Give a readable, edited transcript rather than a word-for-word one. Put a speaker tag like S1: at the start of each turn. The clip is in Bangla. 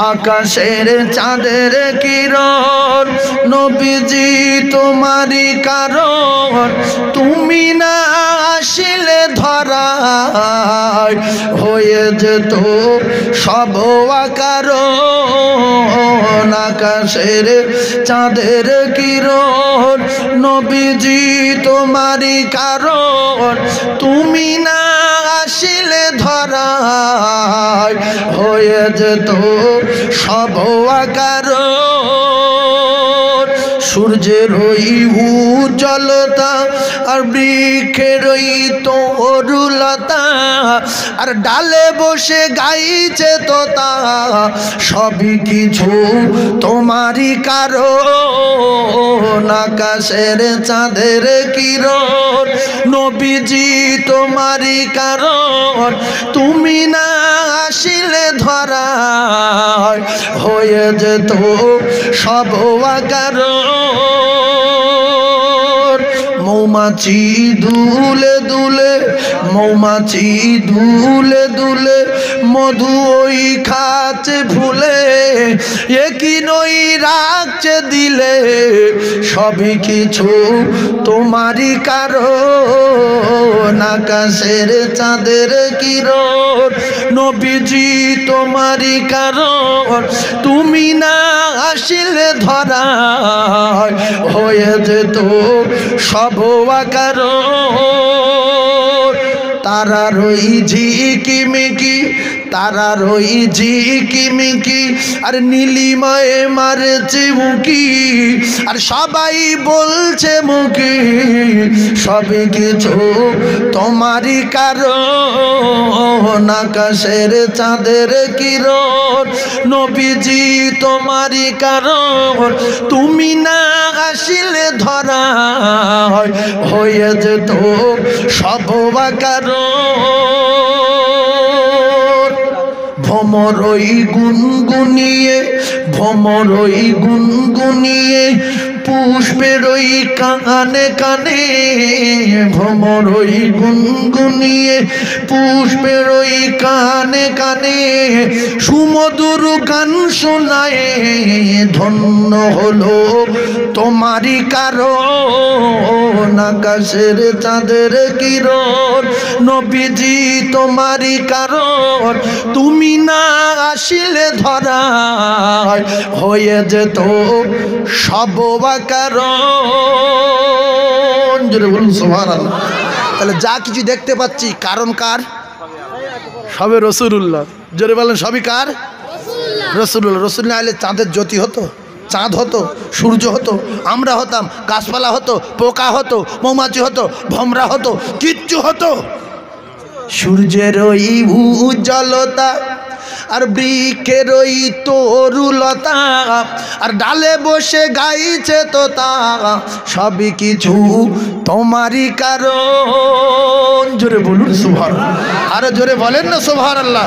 S1: আকাশের চাঁদের কিরণ নবীজি তোমারই কারণ তুমি না আসিলে ধরায় হয়ে যেত সব অকারণ আকাশের চাঁদের কিরণ নবীজি তোমারই কারণ তুমি না আসিলে ধরায় হয়ে যেত সব অকারণ সূর্যের ওই উজ্জ্বলতা আর বৃক্ষের ওই তরুলতা আর ডালে বসে গাইছে তোতা সবই কিছু তোমারই কারণ আকাশের চাঁদের কিরণ নবীজি তোমারই কারণ তুমি না আসিলে ধরায় হয়ে যেত সব অকারণ মৌমাছি দুলে দুলে মৌমাছি দুলে দুলে মধু ওই খাচ্ছে ভুলে একই নই রাখছে দিলে সবই কিছু তোমারই কারণ আকাশের চাঁদের কিরণ নবীজি তোমারই কারণ তুমি না আসিলে ধরায় হয়ে যেত সব অকারণ তারার ওই ঝিকিমিকি তারার ওই ঝিকিমিকি আর নীলিমায় মারছে মুখি আর সবাই বলছে মুখি সবই কিছু তোমারই কারণ আকাশের চাঁদের কিরণ নবীজি তোমারই কারণ তুমি না আসিলে ধরায় হয়ে যেত সব অকারণ ভ্রমরই গুনগুনিয়ে ভ্রমরই গুনগুনিয়ে পুষ্পের ওই কানে কানে ভ্রমরই গুনগুনিয়ে পুষ্পের ওই কানে কানে সুমধুর গান শোনায় ধন্য হলো তোমারই কারণ আকাশের চাঁদের কিরণ নবীজি তোমারই কারণ তুমি না আসিলে ধরায় হয়ে যেত সব অকারণ জোরে বলুন সুবহানাল্লাহ। তাহলে যা কিছু দেখতে পাচ্ছি কারণ কার? সবে রাসূলুল্লাহ। জোরে বলেন সবই কার? রাসূলুল্লাহ। রাসূল না হলে চাঁদের জ্যোতি হতো, চাঁদ হতো, সূর্য হতো, আমরা হতাম, গাছপালা হতো, পোকা হতো, মৌমাছি হতো, ভমরা হতো, কিচ্ছু হতো। সূর্যের ওই উজ্জ্বলতা আর বৃক্ষের ওই তরুলতা আর ডালে বসে গাইছে তোতা সবই কিছু তোমারই কারণ। জোরে বলুন সুবহানাল্লাহ। আরে জোরে বলেন না সুবহানাল্লাহ।